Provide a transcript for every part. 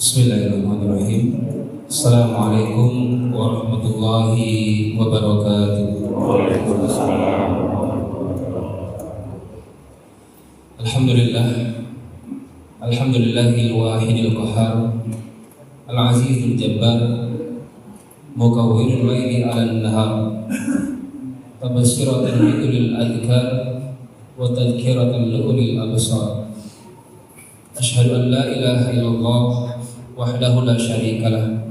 Bismillahirrahmanirrahim. Assalamualaikum warahmatullahi wabarakatuh. Waalaikumsalam. Alhamdulillah. Alhamdulillahil wahidil qahhar, al-azizul jabbar, mukawwirul laili 'alan nahar, tabashshiratan li ulil adhkar wa tadhkiratan li ulil absar. Asyhadu an la ilaha illallah wahdahu la syarikalah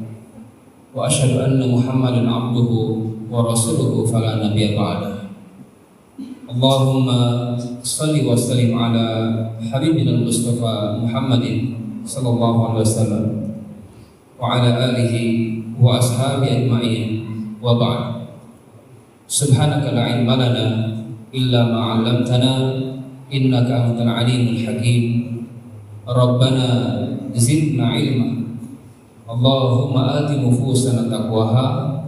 wa asyhadu anna Muhammadan abduhu wa rasuluhu fala nabiyya ba'dah. Allahumma shalli wa sallim ala habibina al-Mustafa Muhammadin sallallahu alaihi wasallam wa ala alihi wa ashabihi ajma'in wa ba'd. Subhanaka la ilma lana illa ma 'allamtana innaka antal alimul hakim. Rabbana zidna ilma. Allahumma ati nufusana taqwaha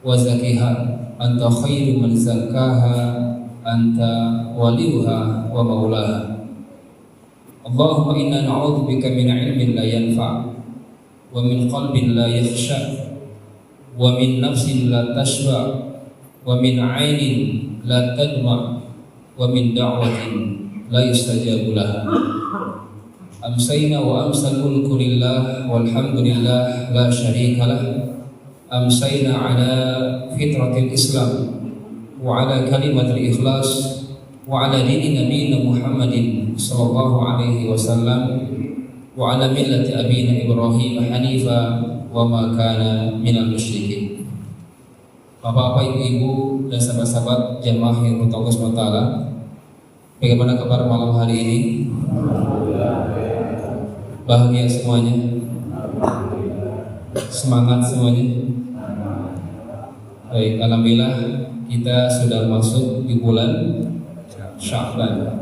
wa zakkiha anta khairu man zakkaha anta waliyuha wa maulaha. Allahumma inna na'udzubika min ilmin la yanfa' wa min qalbin la yakhsha wa min nafsin la tashba' wa min 'ainin la tadma' wa min da'watin la yustajabu laha. Amsayna wa amsal mulku lillah walhamdulillah la syarika lah. Amsayna ala fitratil Islam wa ala kalimatil ikhlas wa ala dini nabiyina Muhammadin sallallahu alaihi wasallam wa ala millati abina Ibrahim hanifa wa ma kana minal musyrikin. Bapak-bapak, ibu-ibu dan sahabat-sahabat jamaah yang bertauhid Allah SWT, bagaimana kabar malam hari ini? Bahagia semuanya? Semangat semuanya? Baik, alhamdulillah kita sudah masuk di bulan Sya'ban.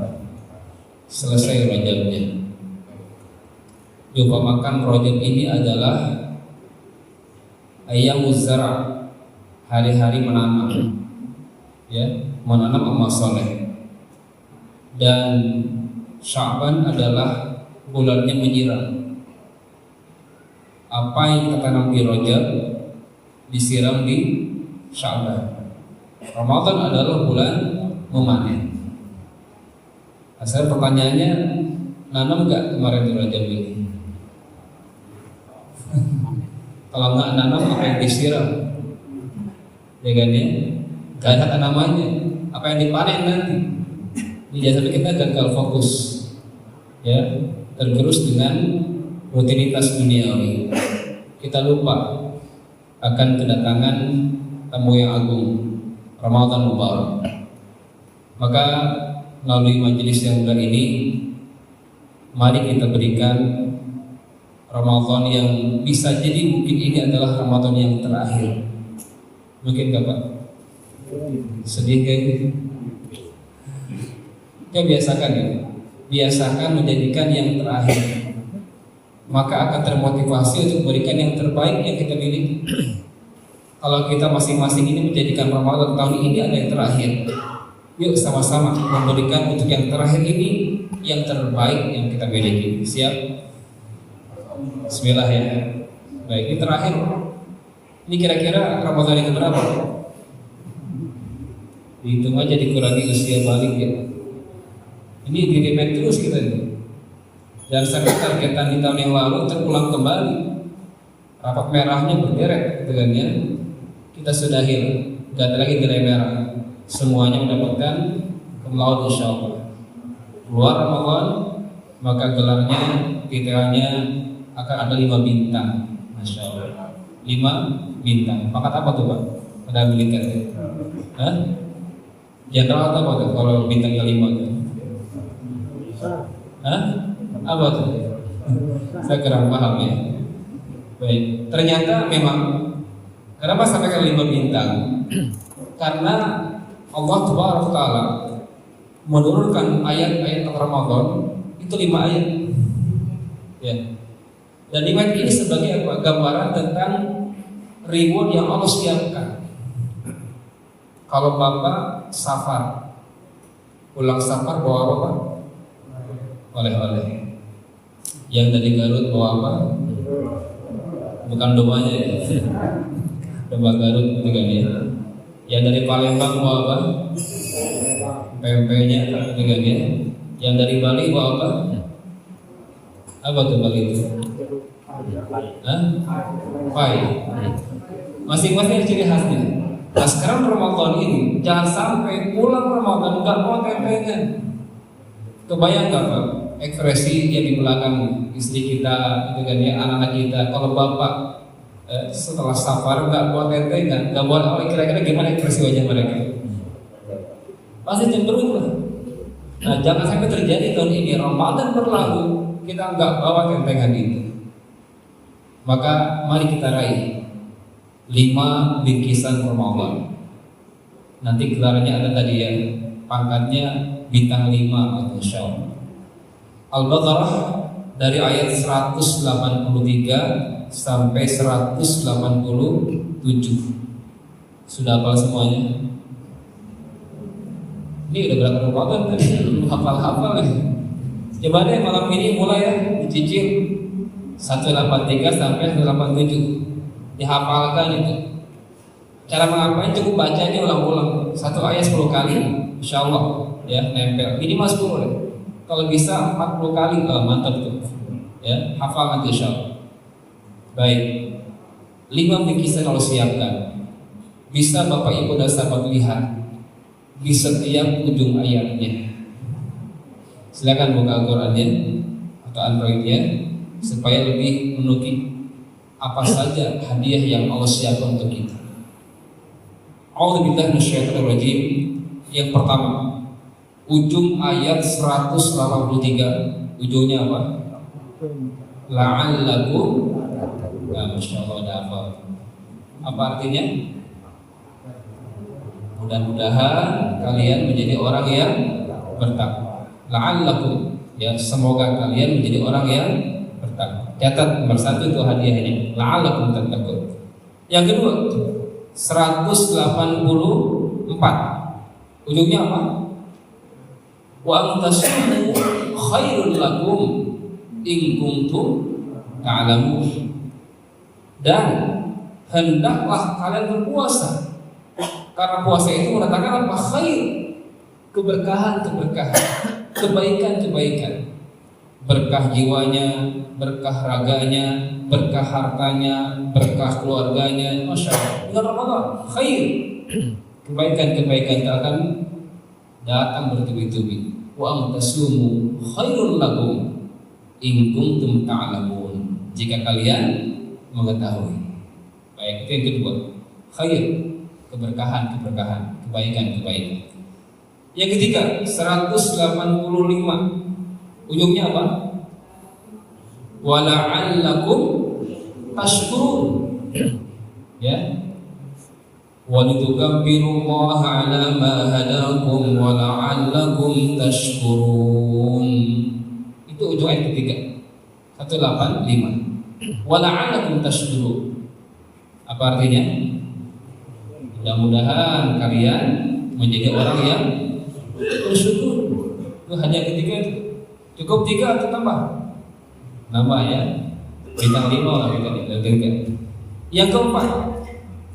Selesai Rajabnya. Diumpamakan Rajab ini adalah ayyamuz zara', hari-hari menanam, ya, menanam amal soleh. Dan Sya'ban adalah bulannya menyiram. Apa yang kita tanam di Rajab disiram di Sya'ban. Ramadan adalah bulan memanen. Asal pertanyaannya, nanam gak kemarin di Rajab ini? Kalau nggak nanam, apa yang disiram? Ya kan ya? Gak ada tanamannya. Apa yang dipanen nanti? Ini jangan sampai kita gagal fokus, ya, tergerus dengan rutinitas duniawi. Kita lupa akan kedatangan tamu yang agung, Ramadan Mubarak. Maka melalui majelis yang mulia ini, mari kita berikan Ramadan yang bisa jadi mungkin ini adalah Ramadan yang terakhir. Mungkin gak Pak? Sedih kan? Ya biasakan ya. Biasakan menjadikan yang terakhir, maka akan termotivasi untuk memberikan yang terbaik yang kita miliki. Kalau kita masing-masing ini menjadikan Ramadan tahun ini ada yang terakhir, yuk sama-sama memberikan untuk yang terakhir ini yang terbaik yang kita miliki. Siap? Bismillah ya. Baik, ini terakhir. Ini kira-kira Ramadan yang berapa? Dihitung aja, dikurangi usia balik ya. Ini di-repeat terus kita ini. Dan sampai targetan di tahun yang lalu terulang kembali. Rapat merahnya berderet dengan ya. Kita sudahi, gak ada lagi nilai merah. Semuanya mendapatkan kemulauan insyaallah. Keluar Ramadan, maka gelarnya, titelnya akan ada 5 bintang. Masya Allah. 5 bintang. Pangkat apa tuh Pak? Ada militer ya? Hah? Jenderal atau apa tuh kalau bintangnya 5 tuh? Hah? Apa tuh? Saya kurang paham ya. Baik, ternyata memang kenapa sampai ke 5 bintang? Karena Allah Ta'ala menurunkan ayat-ayat Ramadan itu 5 ayat. Ya. Dan 5 ayat ini sebagai apa? Gambaran tentang reward yang Allah siapkan. Kalau Bapak safar, pulang safar bawa apa? Oleh-oleh. Yang dari Garut bawa apa? Bukan doanya ya. Domba Garut gitu kan ya. Yang dari Palembang mau apa? PMP-nya gitu kan ya. Yang dari Bali mau apa? Apa tuh Bali itu? Hah? Pai. Masing-masing ada ciri khasnya. Nah sekarang Ramadan ini jangan sampai pulang Ramadan nggak mau tempe-nya. Kebayang nggak Pak? Ekspresi yang di belakang istri kita, gitu kan ya, anak-anak kita. Kalau bapak setelah safar nggak buat tempe, nggak buat apa, kira-kira gimana ekspresi wajah mereka? Pasti cenderung lah. Nah jangan sampai terjadi tahun ini Ramadan berlalu kita nggak bawa tempengan itu. Maka mari kita raih 5 bingkisan Ramadan. Nanti gelarnya ada tadi ya, pangkatnya bintang 5 insyaallah. Al-Baqarah dari ayat 183 sampai 187. Sudah hafal semuanya? Ini udah berapa Ramadan tadi? Hafal-hafal nih. Coba deh malam ini mulai ya, dicicil 183 sampai 187. Dihafalkan itu. Cara menghafalnya cukup baca aja ulang-ulang. Satu ayat 10 kali, insyaallah ya, nempel. Minimal 10 deh. Kalau bisa 40 kali, mantap tuh. Ya, hafal nanti insyaallah. Baik. 5 bingkisan kalau siapkan. Bisa Bapak Ibu dan sahabat lihat di setiap ujung ayatnya. Silakan buka Al-Qur'annya atau Androidnya supaya lebih menukik apa saja hadiah yang Allah siapkan untuk kita. A'udzubillahi minasyaitonir rajim. Yang pertama, ujung ayat 183, ujungnya apa? La'allakum. Nah, masyaallah ada apa? Apa artinya? Mudah-mudahan kalian menjadi orang yang bertakwa. La'allakum, ya, semoga kalian menjadi orang yang bertakwa. Catat nomor 1 itu hadiahnya. La'allakum tattaqun. Yang kedua 184. Ujungnya apa? Wa antasumu khairul lakum in kuntum ta'lamun. Dan hendaklah kalian berpuasa, karena puasa itu mendatangkan apa? Khair, keberkahan, kebaikan. Berkah jiwanya, berkah raganya, berkah hartanya, berkah keluarganya. Masya Allah. Bulan Ramadan, khair, kebaikan akan datang bertubi-tubi. Wa antasumu khairul lakum in kuntum ta'lamun. Jika kalian mengetahui. Baik, itu yang kedua. Khair, keberkahan, kebaikan. Yang ketiga 185. Ujungnya apa? Wala'allakum tashkurun. Ya. Walitukabbirullaha 'ala ma hadakum wala'allakum tashkurun. Itu ujung ayat ketiga. 185. Wala'allakum tashkurun. Apa artinya? Mudah-mudahan kalian menjadi orang yang bersyukur. Itu hadiah ketiga itu. Cukup 3 atau tambah? Nambah ya. Bintang 5 lah kita ketiga. Yang keempat,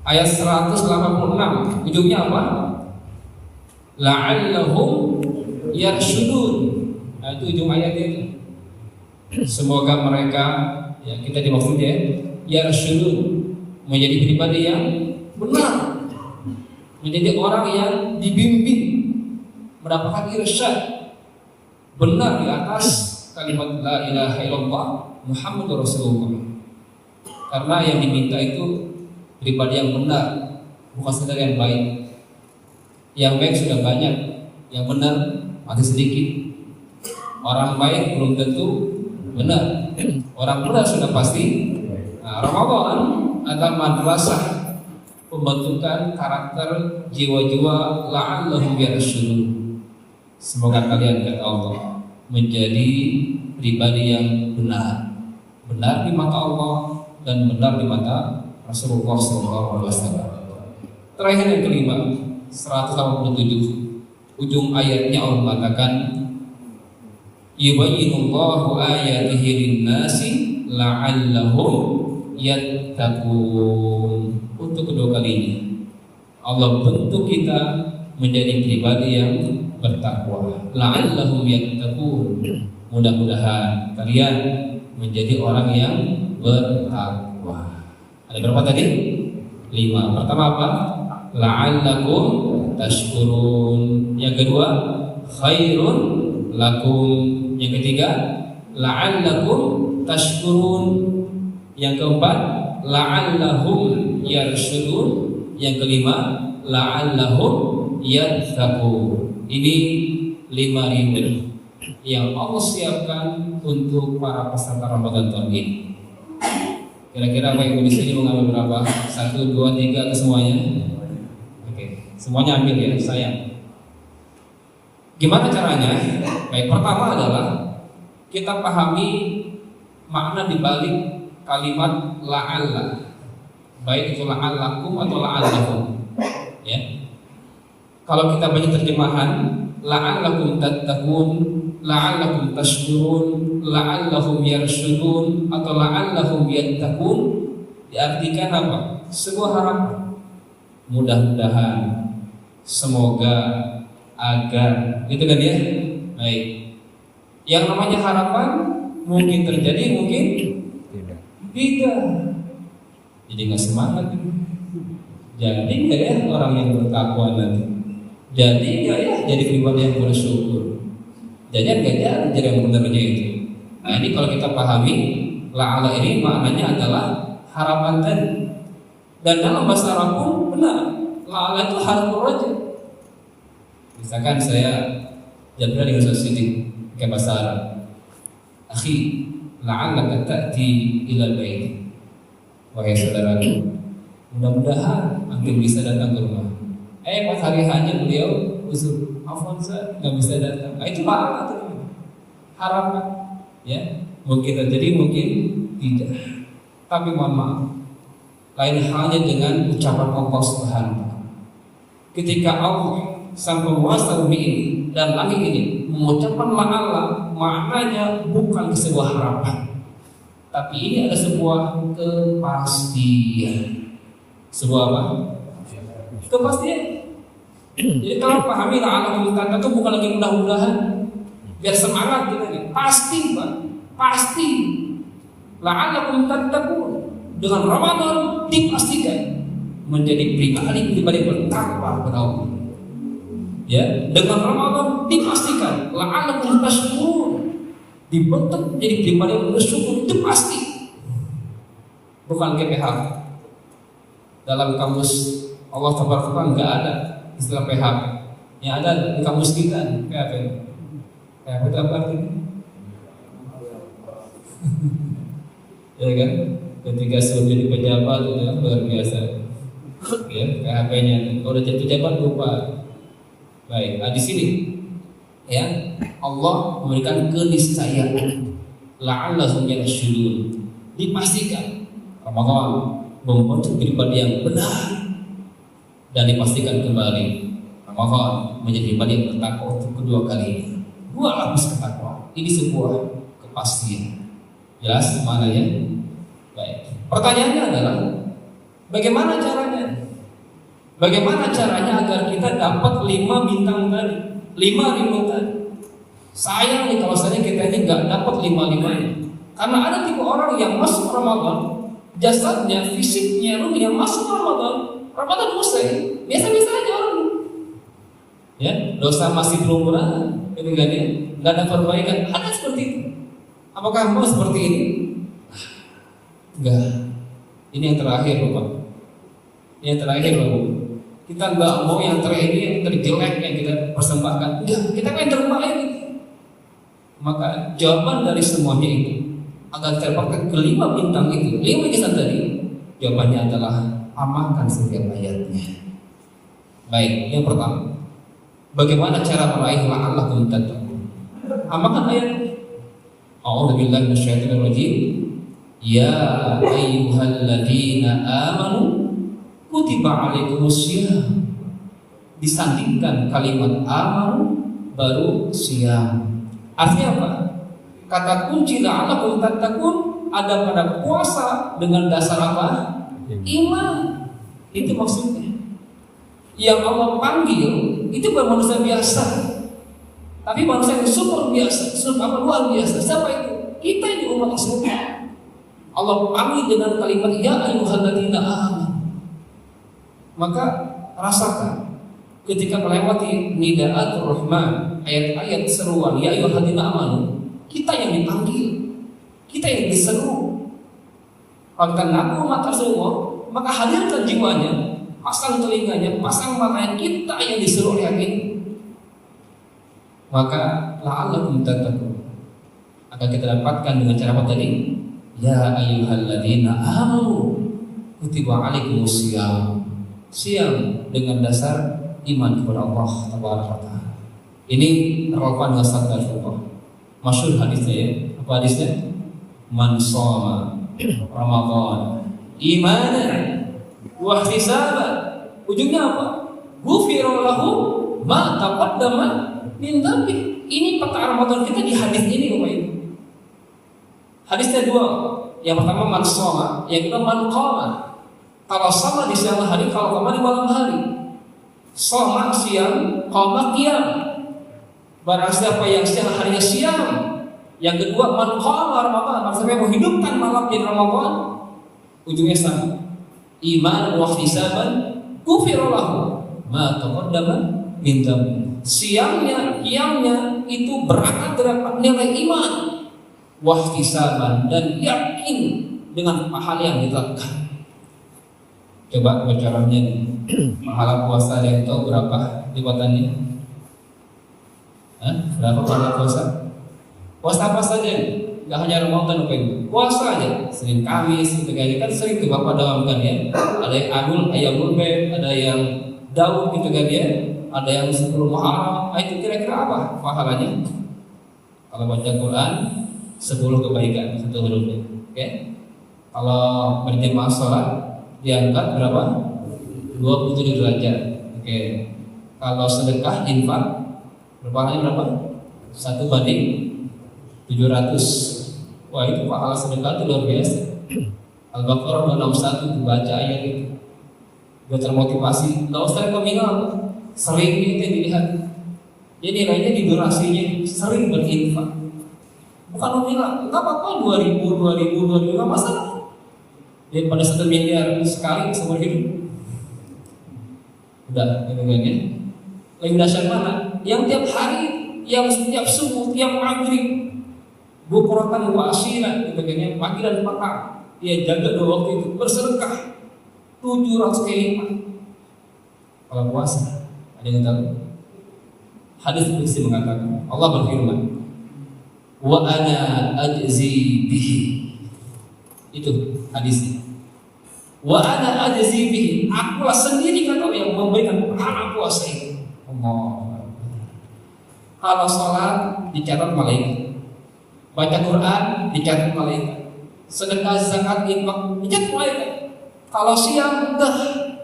ayat 186. Ujungnya apa? La'allahum yarshudun. Nah, itu ujung ayat itu. Semoga mereka, ya kita dimaksud ya, yarshudun, menjadi pribadi yang benar, menjadi orang yang dibimbing, mendapatkan irsyad, benar di atas kalimat la ilaha illallah Muhammadur Rasulullah. Karena yang diminta itu pribadi yang benar, bukan sekedar yang baik. Yang baik sudah banyak, yang benar masih sedikit. Orang baik belum tentu benar. Orang benar sudah pasti. Nah, Ramadan adalah madrasah pembentukan karakter jiwa-jiwa la'allahum yarshudun. Semoga kalian kata Allah menjadi pribadi yang benar di mata Allah dan benar di mata Rasulullah SAW. Terakhir yang kelima 187, ujung ayatnya Allah mengatakan yubayyinullahu ayatihi lin-nasi la'allahum yattaqun. Untuk kedua kalinya Allah bentuk kita menjadi pribadi yang bertakwa. La'allahum yattaqun. Mudah-mudahan kalian menjadi orang yang bertakwa. Ada berapa tadi? 5. Pertama apa? La'allakum tashkurun. Yang kedua, khairun lakum. Yang ketiga, la'allakum tashkurun. Yang keempat, la'allahum yarshudun. Yang kelima, la'allahum yattaqun. Ini 5 rindu yang Allah siapkan untuk para peserta Ramadan tahun ini. Kira-kira Bapak Ibu di sini mengambil berapa? 1, 2, 3 ke semuanya? Oke, semuanya ambil ya, sayang. Gimana caranya? Baik, pertama adalah kita pahami makna dibalik kalimat la'alla. Baik itu la'allakum atau la'allahum. Ya. Kalau kita baca terjemahan la'allakum tattaqun, la'allakum tashkurun, la'allahum yarshudun atau la'allahum yattaqun, diartikan apa? Sebuah harapan. Mudah-mudahan, semoga, agar, gitu kan ya? Baik. Yang namanya harapan mungkin terjadi, mungkin tidak. Jadi nggak semangat. Jadi nggak ya orang yang bertakwa nanti? Jadi nggak ya jadi pribadi yang bersyukur? Jadi nggak jadi yang benernya itu. Nah ini kalau kita pahami la'ala ini maknanya adalah harapan tadi. Dan dalam bahasa Arab pun benar, la'ala itu harful rajul. Misalkan saya jadwal dengan Siti ke bahasa Arab, akhi la'allaka ta'ti ilal bait. Wahai saudaraku, mudah-mudahan antum bisa datang ke rumah. Pas hari hanya beliau usul, Alfonso nggak bisa datang. Nah, itu la'ala tuh, harapan. Ya, mungkin terjadi, mungkin tidak. Tapi mohon maaf, lain halnya dengan ucapan Allah Subhanahu wa Ta'ala. Ketika Allah sang penguasa bumi ini dan langit ini mengucapkan la'alla, maknanya bukan sebuah harapan, tapi ini ada sebuah kepastian. Sebuah apa? Kepastian. Jadi kalau pahami la'allakum tattaqun itu bukan lagi mudah-mudahan biar semangat kita nih. Pasti, Pak. Pasti. La'allakum tattaqun. Dengan Ramadan dipastikan menjadi pribadi bertakwa kepada Allah. Ya, dengan Ramadan dipastikan la'allakum tashkurun. Dibentuk menjadi pribadi yang bersyukur, itu pasti. Bukan PHP. Dalam kamus Allah Taala enggak ada istilah PHP. Yang ada di kamus kita PHP. PHP itu apa artinya? Ya kan? Ketika sudah jadi pejabat itu luar biasa. Ya, PHP-nya. Kalau udah jadi pejabat lupa. Baik, di sini ya Allah memberikan keniscayaan la'allahum yarshudun. Dipastikan Ramadan membentuk pribadi yang benar, dan dipastikan kembali Ramadan menjadi pribadi yang bertakwa untuk kedua kalinya. 2 lapis ketakwa. Ini sebuah kepastian. Jelas mana ya? Baik. Pertanyaannya adalah bagaimana caranya? Bagaimana caranya agar kita dapat 5 bintang tadi, 5 rindu tadi? Sayang nih kalau saja kita ini nggak dapat 5-5-nya. Karena ada tipe orang yang masuk Ramadan, jasadnya, fisiknya, ruhnya masuk Ramadan selesai, biasa-biasa aja orang. Ya, dosa masih belum berat, gitu kan ya? Nggak ada perbaikan. Ada seperti itu. Apakah mau seperti ini? Enggak. Ini yang terakhir, Bapak. Ini yang terakhir, Bapak. Kita nggak mau yang terakhir, yang terjelek yang kita persembahkan. Enggak, kita pengen terbaik. Maka jawaban dari semuanya itu agar terpakai ke 5 bintang itu, 5 bintang tadi, jawabannya adalah amalkan setiap ayatnya. Baik, yang pertama, bagaimana cara meraih la'allakum tattaqun? Amalkan ayatnya. A'udzubillahi minasyaitonir rajim. Ya ayyuhalladzina amanu kutiba alaikumussyiyam. Disandingkan kalimat amanu baru syiyam. Artinya apa? Kata kunci la'allakum tattaqun ada pada puasa dengan dasar apa? Iman. Itu maksudnya. Yang Allah panggil itu bukan manusia biasa, tapi manusia yang super biasa, luar biasa. Siapa itu? Kita ini umat Islam. Allah panggil dengan kalimat ya ayyuhalladzina amanu. Maka rasakan ketika melewati nidaatul rahman, ayat-ayat seruan ya ayyuhalladzina amanu, kita yang dipanggil, kita yang diseru. Karena aku umat Rasulullah, maka hadirkan jiwanya, pasang telinganya, pasang matanya, kita yang disuruh yakin. Maka la'allakum tattaqun akan kita dapatkan dengan cara apa tadi? Ya ayyuhalladzina amanu kutiba alaikumus syiyam. Syiyam dengan dasar iman kepada Allah Tabaraka Ta'ala. Ini relevan dengan sabda Rasulullah. Masyhur hadisnya ya. Apa hadisnya? Man shoma Ramadan imanan wa ihtisaban. Ujungnya apa? Ghufira lahu ma taqaddama min dzambi. Ini peta Ramadan kita di hadis ini Bapak Ibu. Hadisnya dua. Yang pertama man shoma, yang kedua man qama. Kalau sama di siang hari, kalau qama di malam hari. Shoma siang, qama qiyam. Barang siapa yang siang harinya siang. Yang kedua man qama Ramadan, maksudnya menghidupkan malam di Ramadan. Ujungnya sama. Iman wa ihtisaban ghufira lahu ma taqaddama min dzambi. Siangnya, qiyamnya itu berangkat dari nilai iman, wa ihtisaban dan yakin dengan pahala yang dilakukan. Coba bocorannya nih. Pahala puasa yang tahu berapa lipatannya? Berapa pahala puasa? Puasa apa saja? Gak hanya Ramadan apa itu? Puasa aja. Senin Kamis gitu kan sering tuh Bapak dawamkan ya. Ada yang ayamul bed, ada yang Daud gitu kan ya. Ada yang 10 Muharram. Itu kira-kira apa pahalanya? Kalau baca Quran 10 kebaikan satu hurufnya. Oke. Kalau berjamaah sholat diangkat berapa? 27 derajat. Oke. Kalau sedekah infak berpahalanya berapa? 1 banding 700. Wah itu pahala sedekah itu luar biasa. Al-Baqarah 261 dibaca ayat itu. Biar termotivasi. Nggak usah nominal, sering itu dilihat. Jadi nilainya di durasinya sering berinfak. Bukan nominal. Nggak apa-apa 2000 nggak masalah. Daripada 1 miliar sekali seumur hidup. Udah, gitu kan ya. Lebih dahsyat mana? Yang tiap hari, yang setiap subuh, tiap maghrib, bukuratan wa asyiran, gitu kan ya, pagi dan petang, dia jaga 2 waktu itu, bersedekah 700 kali lipat. Kalau puasa, ada yang tahu? Hadis qudsi mengatakan, Allah berfirman, wa ana ajzi bihi. Itu hadisnya. Wa ana ajzi bihi. Akulah sendiri kata yang memberikan pahala puasa itu. Allah. Kalau sholat dicatat malaikat, baca Quran dicatat malaikat, sedekah zakat infak dicatat malaikat. Kalau siang dah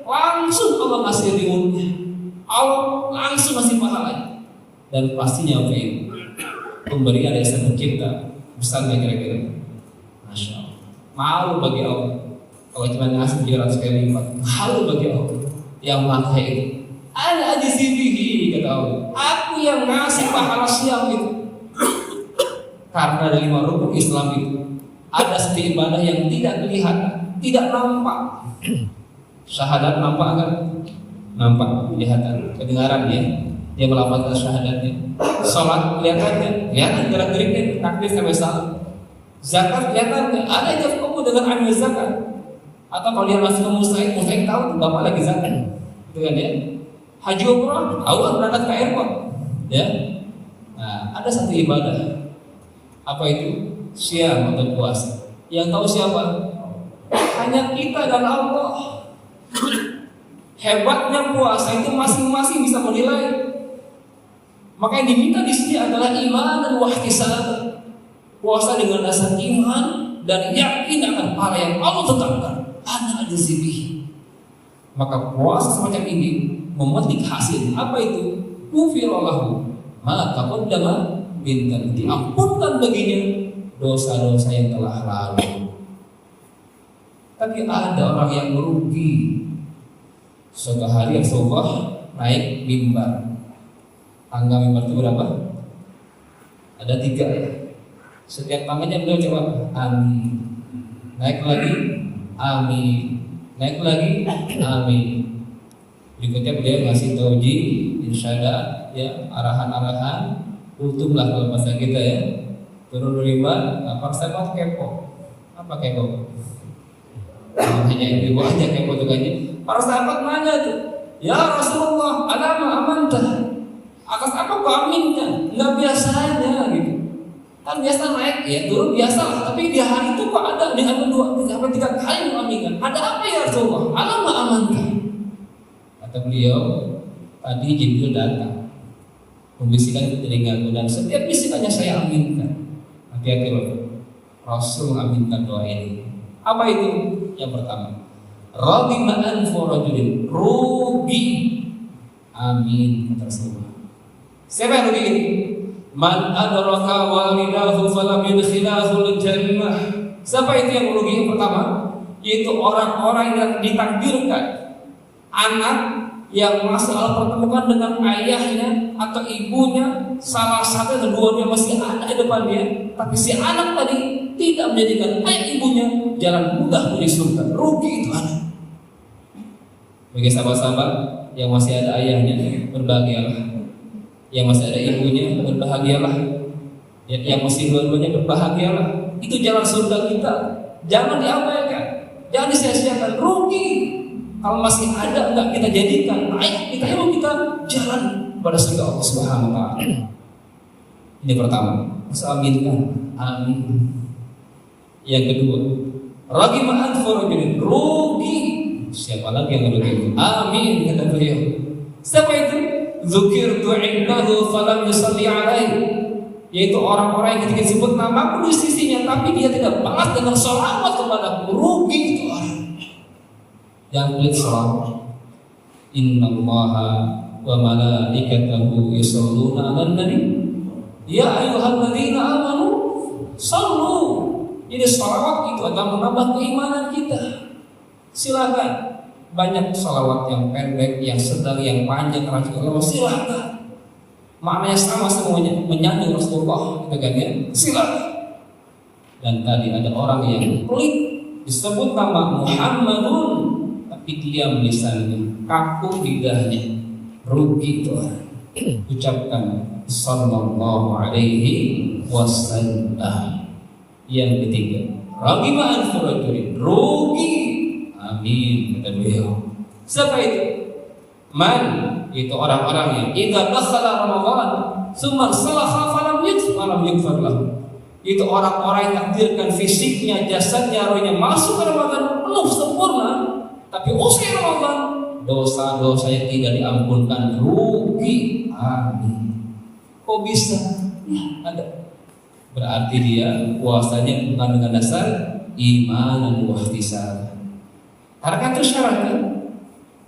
langsung Allah ngasih rewardnya, Allah langsung ngasih pahalanya. Dan pastinya pemberian dari Sang Pencipta besar nggak kira-kira? Masya Allah. Malu bagi Allah kalau cuma ngasih 700 kali lipat. Malu bagi Allah yang maha itu. Ana ajzibihi kata Allah. Aku yang ngasih pahala siang itu. Karena dari 5 rukun Islam itu ada satu ibadah yang tidak kelihatan, tidak nampak. Syahadat nampak kan? Nampak, kelihatan, kedengaran ya. Dia melafalkan syahadatnya. Salat kelihatan, kelihatan gerak-geriknya, takbir sampai salam. Zakat kelihatan, ada yang kamu dengan ambil zakat. Atau kalau dia masuk ke mustahik tahu bapak lagi zakat, gitu kan ya. Haji umrah, tahu kan berangkat ke airport, ya. Nah, ada satu ibadah, apa itu? Siam atau puasa. Yang tahu siapa? Hanya kita dan Allah. Hebatnya puasa itu masing-masing bisa menilai. Maka yang diminta di sini adalah iman dan wahtisab. Puasa dengan dasar iman dan yakin akan pahala yang Allah tetapkan. Ana ajzibihi. Maka puasa semacam ini memetik hasil. Apa itu? Ghufira lahu ma taqaddama min dzambi. Diampunkan baginya dosa-dosa yang telah lalu. Tapi ada orang yang merugi. Suatu hari Rasulullah naik mimbar. Tangga mimbar itu berapa? Ada 3 ya. Setiap tangannya beliau jawab amin. Naik lagi amin. Naik lagi amin. Berikutnya beliau ngasih tauji, irsyada, ya, arahan-arahan. Kultumlah kalau bahasa kita ya. Turun lima, apa saya kepo? Apa kepo? Hanya ibu aja kepo tuh kayaknya. Para sahabat nanya tuh, ya Rasulullah, alama amantah. Atas apa kau aminkan? Nggak biasanya gitu. Kan biasa naik, ya turun biasa lah. Tapi di hari itu kok ada di hari 2-3 kali mengaminkan. Ada apa ya Rasulullah? Alama amantah. Kata beliau, tadi Jibril datang membisikkan ke telingaku dan setiap bisikannya saya aminkan. Hati-hati loh, Rasul mengaminkan doa ini. Apa itu? Yang pertama, raghima anfu rajulin, rugi. Amin, kata Rasulullah. Siapa yang rugi ini? Man adraka walidahu falam yudkhilahul jannah. Siapa itu yang rugi? Yang pertama, yaitu orang-orang yang ditakdirkan anak yang masih Allah pertemukan dengan ayahnya atau ibunya, salah satu dan dua-duanya masih ada di depannya, tapi si anak tadi tidak menjadikan ayah ibunya jalan mudah menuju surga. Rugi itu anak. Bagi sahabat-sahabat yang masih ada ayahnya, berbahagialah. Yang masih ada ibunya, berbahagialah. Yang masih dua-duanya, berbahagialah. Itu jalan surga kita. Jangan diabaikan, jangan disia-siakan. Rugi kalau masih ada, enggak kita jadikan ayah kita, ibu kita jalan pada surga Allah Subhanahu wa taala. Ini pertama, aminkan. Amin. Yang kedua, raghima anfu rajulin, rugi. Siapa lagi yang rugi? Amin, kata beliau. Siapa itu? Dzukirtu indahu falam yusalli alaihi, yaitu orang-orang yang ketika disebut namaku di sisinya tapi dia tidak balas dengan sholawat kepadaku. Rugi itu orang. Yang pelit salat. Innallaha wa malaikatahu yusholluna 'alan nabi. Ya ayyuhalladzina amanu shallu. Jadi sholawat itu akan menambah keimanan kita. Silakan banyak sholawat yang pendek, yang sedang, yang panjang, Rasulullah silakan. Maknanya sama semuanya, menyanjung Rasulullah, gitu kan ya. Silakan. Dan tadi ada orang yang pelit disebut nama Muhammadun, tapi diam lisannya, kaku lidahnya. Rugi itu orang. Ucapkan sallallahu alaihi wasallam. Yang ketiga, raghima anfu rajulin, rugi. Amin, kata beliau. Siapa itu? Man, itu orang-orang yang idza dakhala Ramadan summa salaha falam yughfar lahu. Itu orang-orang yang takdirkan fisiknya, jasadnya, rohnya masuk ke Ramadan penuh sempurna, tapi usai Ramadan dosa-dosanya tidak diampunkan. Rugi. Amin. Kok bisa? Ada. Berarti dia puasanya bukan dengan dasar iman dan ihtisaban. Karena kan tersyaratnya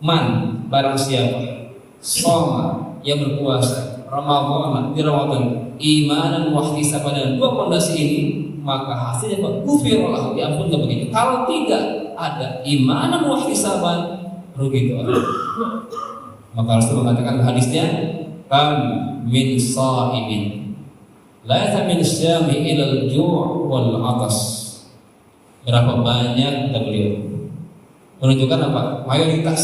man, barang siapa shoma, yang berpuasa Ramadan di Ramadan iman dan ihtisaban dengan dua pondasi ini, maka hasilnya ghufirallahu, diampunkan begitu. Kalau tidak ada iman dan ihtisaban, rugi itu orang. Maka Rasul mengatakan hadisnya, kam min shaimin la yamin syami ilal ju' wal atas. Berapa banyak, kata beliau, menunjukkan apa? Mayoritas.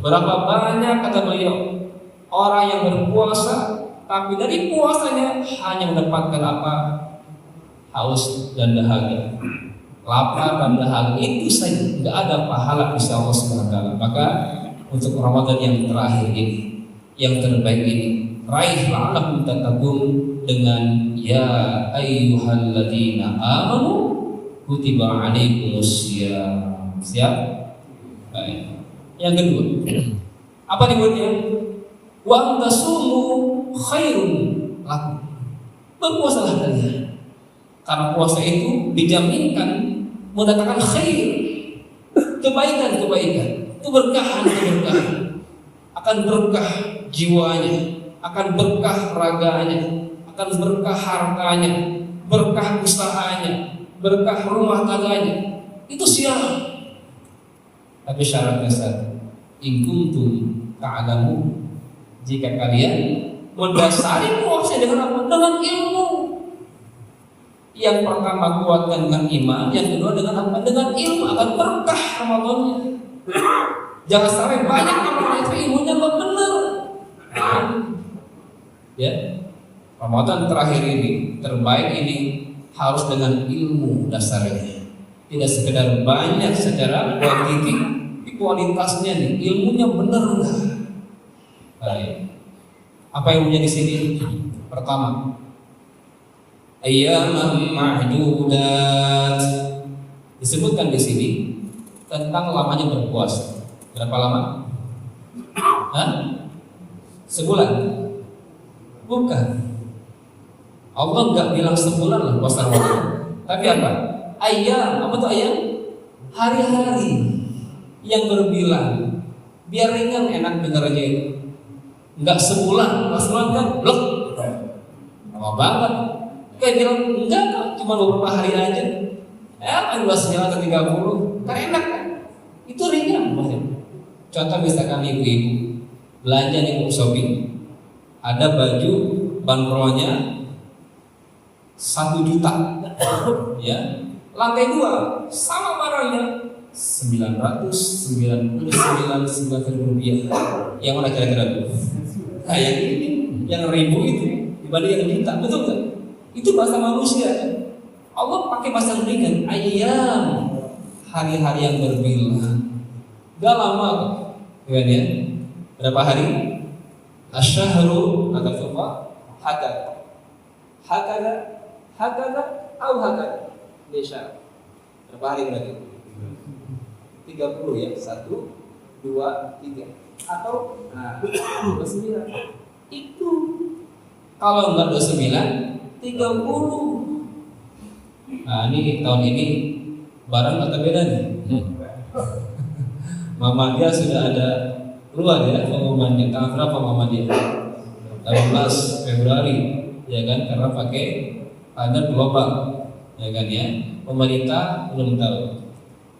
Berapa banyak, kata beliau, orang yang berpuasa tapi dari puasanya hanya mendapatkan apa? Haus dan dahaga, lapar dan dahaga, itu saja, tidak ada pahala di sisi Allah Subhanahu wa taala. Maka untuk Ramadan yang terakhir ini, yang terbaik ini, raihlah lakum tattaqun dengan ya ayyuhalladzina amanu kutiba alaikumussyiyam. Siap? Baik. Yang kedua, apa disebutnya? Wa antasumu khairun lakum. Berpuasalah kalian, karena puasa itu dijaminkan mendatangkan khair, kebaikan, keberkahan, akan berkah jiwanya, akan berkah raganya, akan berkah hartanya, berkah usahanya, berkah rumah tangganya, itu siap. Tapi syaratnya satu, in kuntum ta'lamu, jika kalian mendasari puasa dengan apa? Dengan ilmu. Yang pertama kuatkan dengan iman, yang kedua dengan apa? Dengan ilmu, akan berkah Ramadannya. Jangan sampai banyak amalan itu ilmunya nggak benar. Ya, Ramadan terakhir ini, terbaik ini harus dengan ilmu dasarnya. Tidak sekedar banyak secara kuantiti, kualitasnya nih, ilmunya benar enggak? Baik. Apa ilmunya di sini? Pertama, ayyaman ma'dudat. Disebutkan di sini tentang lamanya berpuasa. Berapa lama? Hah? Sebulan? Bukan. Allah nggak bilang sebulan lah puasa Ramadan. Tapi apa? Ayam. Apa tuh ayam? Hari-hari yang berbilang. Biar ringan, enak dengarnya itu. Nggak sebulan. Pas sebulan kan blok. Lama banget. Kayak bilang enggak kok, cuma beberapa hari aja. Apa 29 atau 30? Kan enak kan? Itu ringan maksudnya. Contoh misalkan ibu-ibu belanja di shopping, ada baju bandrolnya 1 juta, ya. Lantai 2 sama barangnya 999 rupiah. Yang mana kira-kira tuh? Kayak ini, yang 1000 itu dibanding yang juta, betul nggak? Itu bahasa manusia. Allah pakai bahasa yang ringan, ayam, hari-hari yang berbilang. Gak lama kok, ya. Berapa hari? Asyahru, kata Sofa, hakada, au hakada. Desa. Berapa hari berarti? 30 ya, 1, 2, 3. Atau 29. Itu kalau enggak 29, 30. Nah ini tahun ini barang atau beda nih? Mama dia sudah ada keluar ya pengumumannya. Tanggal berapa Mama dia? 18 Februari, ya kan? Karena pakai standar global, ya kan ya. Pemerintah belum tahu.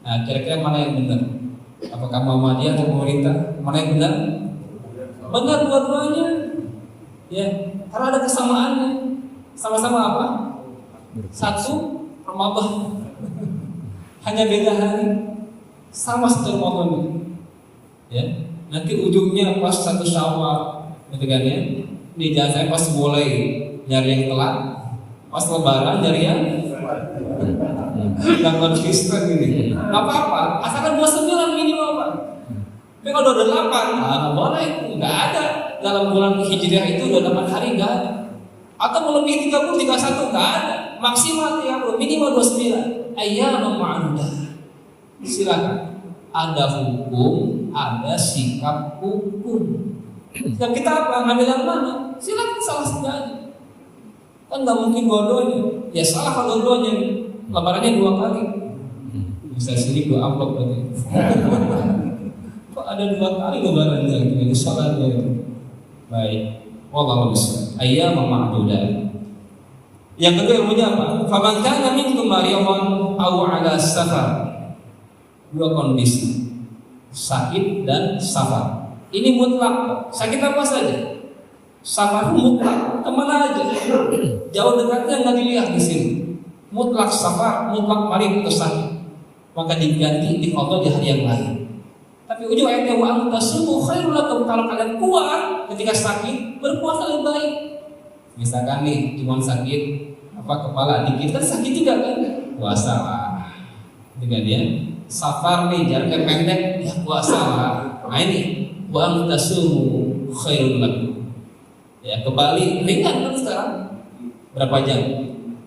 Nah kira-kira mana yang benar? Apakah Mama dia atau pemerintah? Mana yang benar? Benar dua-duanya. Ya, karena ada kesamaannya. Sama-sama apa? 1 Ramadan. Hanya beda hari. Sama 1 Ramadan. Ya, nanti ujungnya pas 1 Syawal, gitu kan ya. Ini jangan saya pas mulai nyari yang telat, pas Lebaran nyari yang konsisten ini. Gak apa-apa, asalkan 29 minimal Pak. Tapi kalau 28, nggak boleh itu, nggak ada. Dalam bulan Hijriah itu 28 hari nggak ada. Atau melebihi 30, 31 nggak ada. Maksimal 30, minimal 29. Ayyaman ma'dudat. Silakan. Ada hukum, ada sikap hukum. Dan kita apa? Ngambil yang mana? Silakan salah satu aja. Kan nggak mungkin dua-duanya. Ya salah kalau dua-duanya. Lebarannya 2 kali. Bisa sini 2 amplop berarti. Kok ada 2 kali lebarannya? Ini salahnya. Baik. Wallahu a'lam. Ayyaman ma'dudat. Yang kedua ilmunya apa? Faman kana minkum maridan aw 'ala safar. 2 kondisi. Sakit dan safar. Ini mutlak. Sakit apa saja? Safar mutlak. Kemana aja? Jauh dekatnya nggak dilihat di sini. Mutlak safar, mutlak marid atau sakit. Maka diganti di Allah di hari yang lain. Tapi ujung ayatnya wa antasumu khairul lakum, kalau kalian kuat ketika sakit berpuasa lebih baik. Misalkan nih cuma sakit kepala dikit kan sakit juga kan, puasa lah. Dengan dia safar nih jaraknya pendek ya puasa lah. Nah ini wa antasumu khairul lakum. Ya kembali ringan kan sekarang. Berapa jam?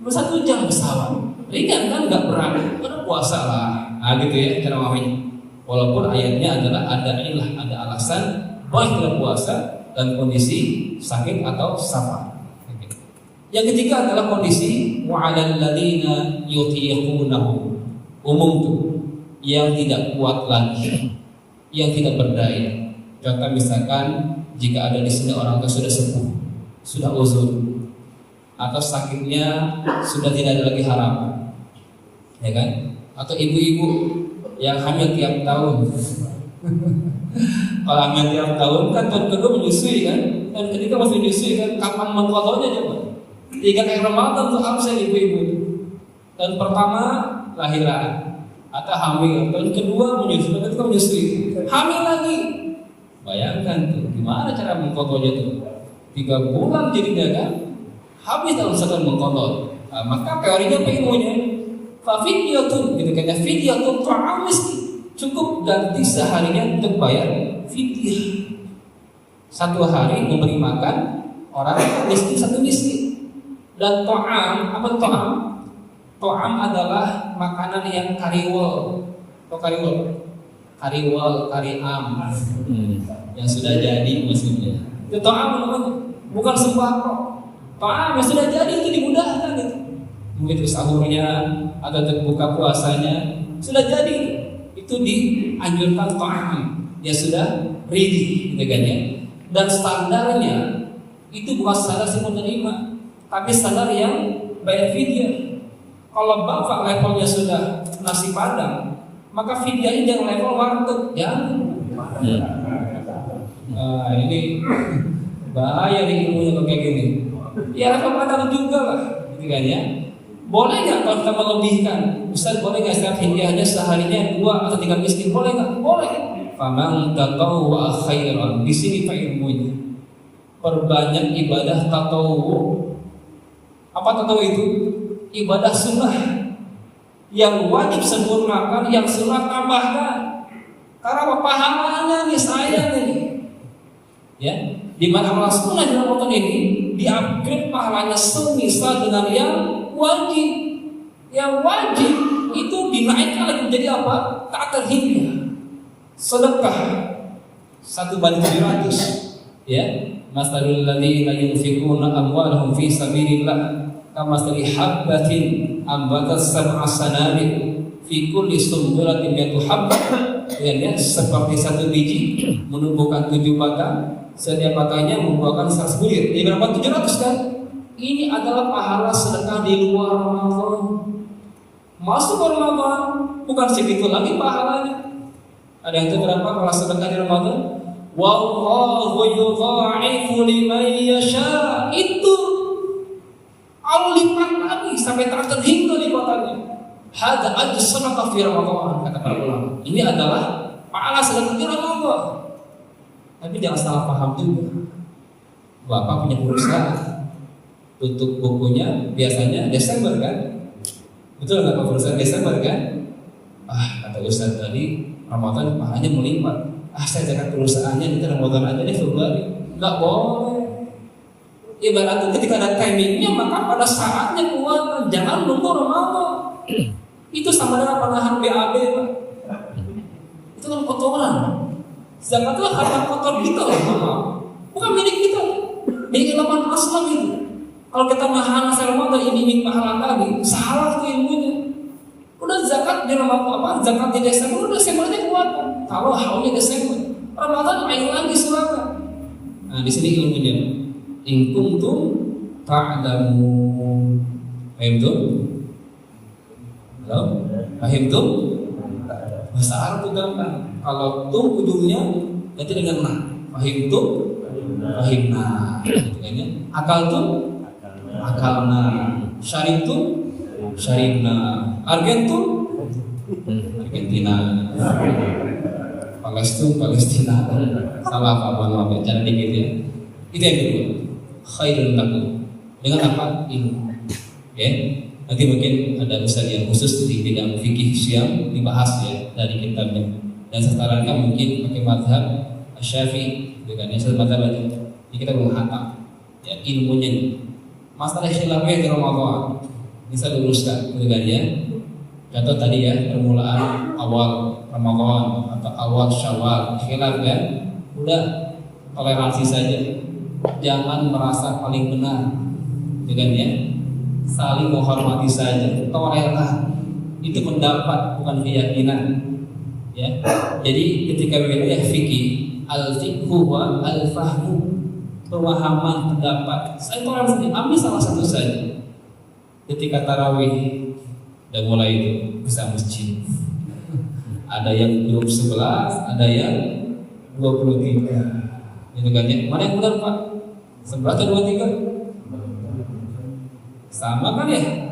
1 jam pesawat. Ringan kan nggak berat. Karena puasa lah. Nah gitu ya cara mamanya. Walaupun ayatnya adalah ada ilah, ada alasan boleh tidak puasa dan kondisi sakit atau safar. Yang ketiga adalah kondisi wa'alal ladzina yutiqunahu. Umum tuh yang tidak kuat lagi, yang tidak berdaya. Contoh misalkan jika ada di sini orang tua sudah sepuh, sudah uzur, atau sakitnya sudah tidak ada lagi harapan, ya kan? Atau ibu-ibu yang hamil tiap tahun. Kalau hamil tiap tahun kan tahun kedua menyusui kan, tahun ketiga masih menyusui kan, kapan mengkodoknya coba? 3 kali Ramadan tuh absen ibu-ibu. Tahun pertama lahiran atau hamil, tahun kedua menyusui, tahun ketiga menyusui, hamil lagi. Bayangkan tuh gimana cara mengkodoknya tuh? 3 bulan jadinya kan, habis dalam setahun mengkodok. Nah, maka teorinya apa ilmunya? Fidyatun, gitu kan ya, fidyatun ta'am miskin. Cukup ganti seharinya untuk bayar fidyah. 1 hari memberi makan orang miskin 1 miskin. Dan ta'am, apa ta'am? Ta'am adalah makanan yang kariwal. Atau kariwal? Kariam yang sudah jadi maksudnya. Itu ta'am namanya, bukan sembako. Ta'am yang sudah jadi itu dimudahkan gitu. Begitu sahurnya atau buka puasanya sudah jadi, itu dianjurkan ta'am. Ya sudah ready gitu kan ya. Dan standarnya itu bukan standar si menerima, tapi standar yang bayar fidyah. Kalau bapak levelnya sudah nasi padang, maka fidyahnya jangan level warteg ya. Ini bahaya nih ilmunya kalau kayak gini. Ya level padang juga lah, gitu kan ya. Boleh nggak kalau kita melebihkan? Ustaz boleh nggak setiap fidyahnya seharinya 2 atau 3 miskin? Boleh nggak? Boleh. Faman tatawwa khairan. Di sini pak ilmunya. Perbanyak ibadah tatawwu. Apa tatawwu itu? Ibadah sunnah. Yang wajib sempurnakan, yang sunnah tambahkan. Karena apa pahalanya nih saya nih, ya. Di mana amal sunnah di Ramadan ini di-upgrade pahalanya semisal dengan yang wajib. Yang wajib itu dinaikkan lagi menjadi apa? Tak terhingga. Sedekah 1/700, ya. Masalul ladzina yunfiquna amwalahum fi sabilillah kamathali habbatin ambatat sab'a sanabil fi kulli sunbulatin mi'atu habbah. Ya, seperti 1 biji menumbuhkan 7 batang, setiap batangnya membuahkan 100 bulir. Jadi berapa? 700 kan? Ini adalah pahala sedekah di luar Ramadan. Masuk Ramadan bukan segitu lagi pahalanya. Ada yang tahu berapa pahala sedekah di Ramadan? Wallahu yudha'ifu liman yasha. Itu Allah lipat lagi sampai tak terhingga lipatannya. Hadza ajr sedekah fi Ramadan, kata para ulama. Ini adalah pahala sedekah di Ramadan. Tapi jangan salah paham juga. Bapak punya perusahaan, tutup bukunya biasanya Desember kan? Betul nggak Pak, perusahaan Desember kan? Kata Ustaz tadi Ramadan pahalanya melipat. Saya zakat perusahaannya nanti Ramadan aja deh Februari. Nggak boleh. Ibaratnya ketika ada timingnya maka pada saatnya keluar, jangan nunggu Ramadan. Itu sama dengan panahan BAB, Pak. Itu kan kotoran. Zakat itu harta kotor kita loh, bukan milik kita. Milik ilaman aslam itu. Kalau kita nahan hasil Ramadan ini pahala lagi, salah tuh ilmunya. Udah zakat di Ramadan zakat di Desember, udah Desembernya keluarkan. Kalau haulnya Desember, Ramadan main lagi silakan. Nah, di sini ilmunya. In kuntum ta'lamun. Paham tuh? Halo? Paham tuh? Bahasa Arab itu gampang. Kalau tuh ujungnya berarti dengan na. Paham tuh? Pahimna. Akal tuh? Akalna. Syarib tuh? Syaribna. Argen tuh? Argentina. Palestina. Salah apa? Cara dikit ya. Itu yang kedua. Khairun lakum. Dengan apa? Ilmu. Ya. Nanti mungkin ada ustaz yang khusus di bidang fikih siang dibahas ya dari kitabnya. Dan saya sarankan mungkin pakai mazhab Syafi'i dengan yang mazhab aja. Jadi kita belum hatam ya ilmunya nih. Masalah khilafiyah di Ramadan bisa diluruskan dengan ya. Contoh tadi ya permulaan awal Ramadan atau awal Syawal khilaf kan. Udah toleransi saja. Jangan merasa paling benar dengan ya. Saling menghormati saja, toleran. Itu pendapat bukan keyakinan. Ya. Jadi ketika wilayah fikih al-fiqhu wa al-fahmu. pemahaman, pendapat. Saya toleransi, ambil salah satu saja. Ketika tarawih udah mulai itu bisa masjid. Ada yang grup 11, ada yang 23. Itu kan ya. Mana yang benar Pak? 11 atau 23? Sama kan ya?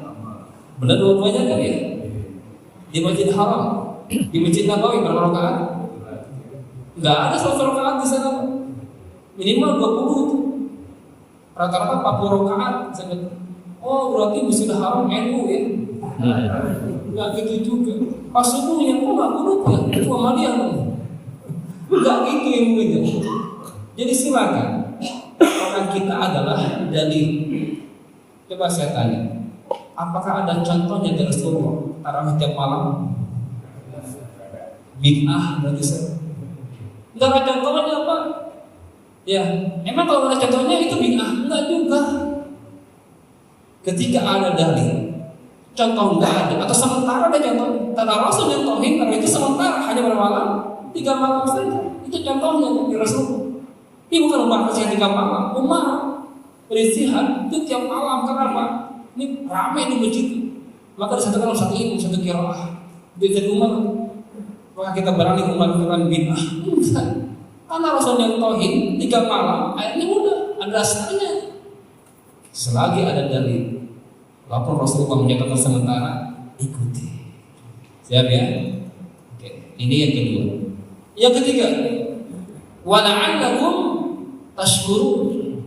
Benar dua-duanya kan ya? Di Masjid Haram, di Masjid Nabawi berapa rakaat? Enggak ada 100 rakaat di sana. Minimal 20. Rata-rata 40 rakaat. Oh, berarti Masjid Haram NU ya? Enggak gitu juga. Pas subuh yang kok enggak kunut ya? Itu Muhammadiyah. Enggak gitu ilmunya. Jadi silakan. Orang kita adalah dalil. Coba saya tanya, apakah ada contohnya dari Rasulullah tarawih tiap malam? Bid'ah berarti saya. Enggak ada contohnya apa? Ya, emang kalau ada contohnya itu bid'ah? Enggak juga. Ketika ada dalil, contoh enggak ada, atau sementara ada contoh. Tanda Rasul yang tauhid karena itu sementara hanya pada malam, 3 malam saja. Itu contohnya dari Rasul. Ini bukan umat yang 3 malam, umat beristihad itu tiap malam. Kenapa? Ini ramai di masjid. Maka disatukan satu ilmu, satu qiraah. Di umat, maka kita berani melakukan bid'ah. Karena Rasul yang tauhid 3 malam, ayatnya mudah, ada dasarnya. Selagi ada dalil, walaupun Rasulullah menyatakan sementara, ikuti. Siap ya? Oke. Ini yang kedua. Yang ketiga, wala'allakum tashkurun.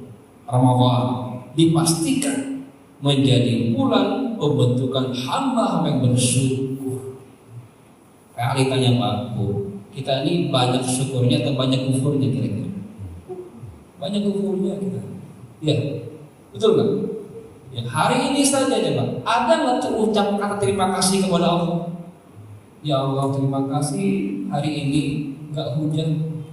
Ramadan dipastikan menjadi bulan pembentukan hamba yang bersyukur. Realitanya Pak Bu, kita ini banyak syukurnya atau banyak kufurnya kira-kira? Banyak kufurnya kita. Ya, betul nggak? Ya, hari ini saja coba, ada nggak terucap kata terima kasih kepada Allah? Ya Allah, terima kasih hari ini nggak hujan,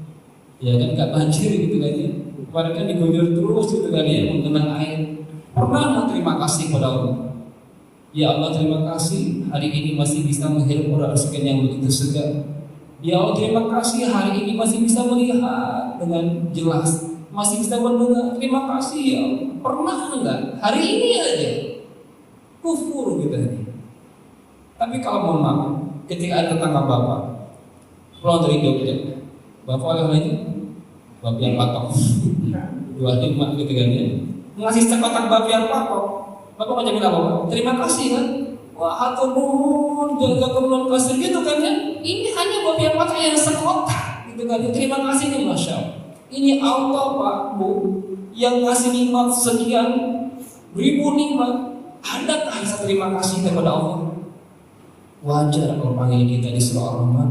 ya kan, nggak banjir gitu kan ya. Kemarin kan diguyur terus gitu kan ya, mengenang air. Pernah mau terima kasih pada Allah? Ya Allah, terima kasih hari ini masih bisa menghirup udara oksigen yang begitu segar. Ya Allah, terima kasih hari ini masih bisa melihat dengan jelas, masih bisa mendengar. Terima kasih ya Allah. Pernah enggak? Hari ini aja kufur gitu ya. Tapi kalau mohon maaf, ketika ada tetangga bapak pulang dari Jogja, bapak yang itu bapak yang patok 25 gitu kan ya, ngasih sekotak bapak yang patok, bapak macam apa? Terima kasih kan? Wah, hatur nuhun, jaga kemuliaan kasih gitu kan ya. Ini hanya bapak yang patok yang sekotak gitu kan ya. Terima kasih nih, Masya Allah. Ini Allah Pak Bu yang ngasih nikmat sekian ribu nikmat. Adakah rasa terima kasih kepada Allah? Wajar kalau panggil kita di surah Ar-Rahman,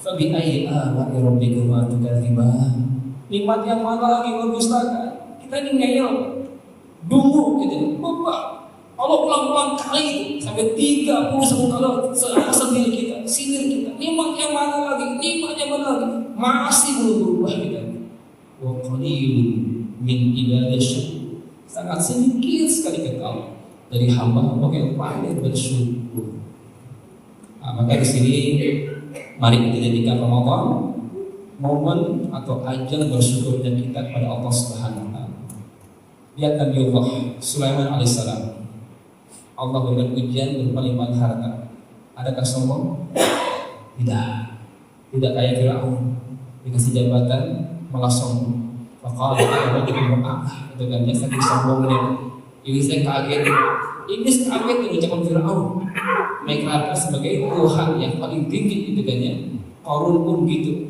fabi ayyi ala'i rabbikuma tukadziban. Nikmat yang mana lagi berdustakan? Kita ini ngeyel, dungu gitu. Bapak, Allah ulang-ulang kali sampai 30 kali sendiri kita, sinir kita. Nikmat yang mana lagi? Nikmat yang mana lagi? Masih belum berubah kita. Wa qalilun min ibadiy syakur. Sangat sedikit sekali kita dari hamba-hamba yang pandai bersyukur. Nah, maka di sini mari kita jadikan Ramadan momen atau ajang bersyukurnya kita kepada Allah Subhanahu wa taala. Lihat Nabi Allah Sulaiman alaihissalam. Allah berikan ujian berupa limpahan harta. Adakah sombong? Tidak. Tidak kayak Firaun dikasih jabatan malah sombong. Faqala ana rabbukum a'la. Itu kan dia saking sombongnya. Ini saya kaget. Iblis kaget dengan ucapan Firaun. Mengikrarkan sebagai Tuhan yang paling tinggi itu kan ya. Qarun pun gitu.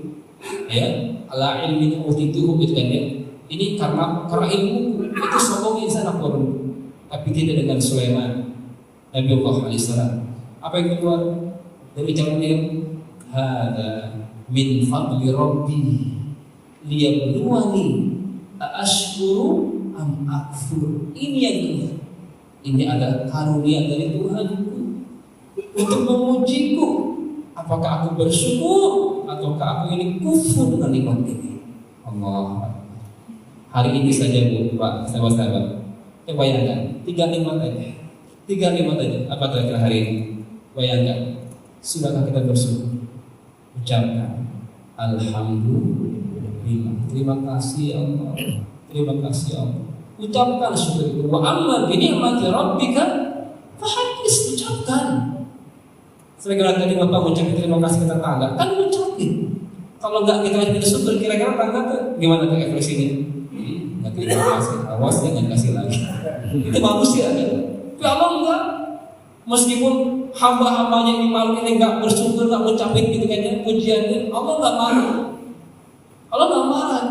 Ya, ala ilmin utituhu gitu kan ya. Ini karena ilmu itu sombongnya di sana Qarun. Tapi tidak dengan Sulaiman Nabi Allah alaihissalam. Apa yang keluar dari ucapan dia? Hada min fadli rabbi liyabluwani aashkuru am akfur. Ini yang keluar. Ini adalah karunia dari Tuhanku untuk mengujiku, apakah aku bersyukur ataukah aku ini kufur dengan nikmat ini. Allah. Hari ini saja Bu, Pak, sahabat-sahabat, coba bayangkan 3 nikmat aja. 3 nikmat aja. Apa kira-kira hari ini? Bayangkan, sudahkah kita bersyukur? Ucapkan Alhamdulillah. Terima kasih Allah. Terima kasih Allah. Ucapkan syukur itu. Wa amma bi ni'mati rabbika fahaddits, ucapkan. Sebagaimana tadi Bapak ucapin terima kasih ke tetangga, kan ucapin. Kalau enggak kita bersyukur, kira-kira tetangga tuh gimana tuh ekspresinya? Enggak terima kasih, awas jangan kasih lagi. Itu manusia kan. Tapi Allah enggak. Meskipun hamba-hambanya ini makhluk ini enggak bersyukur, enggak ucapin gitu kayaknya pujiannya, Allah enggak marah. Allah enggak marah.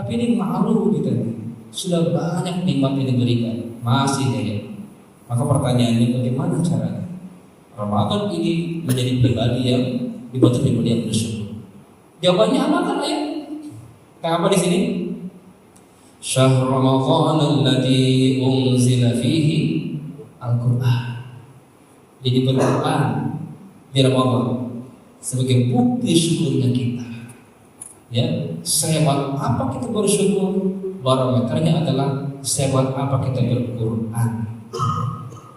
Tapi ini malu gitu. Sudah banyak nikmat yang diberikan, masih aja. Maka pertanyaannya bagaimana caranya Ramadan ini menjadi pribadi yang dibentuk pribadi yang bersyukur? Jawabannya apa kan ya? Kayak apa di sini? Syahr Ramadan alladzi unzila fihi Al-Qur'an. Jadi berquran di Ramadan sebagai bukti syukurnya kita. Ya, sehebat apa kita bersyukur, barometernya adalah sehebat apa kita berquran.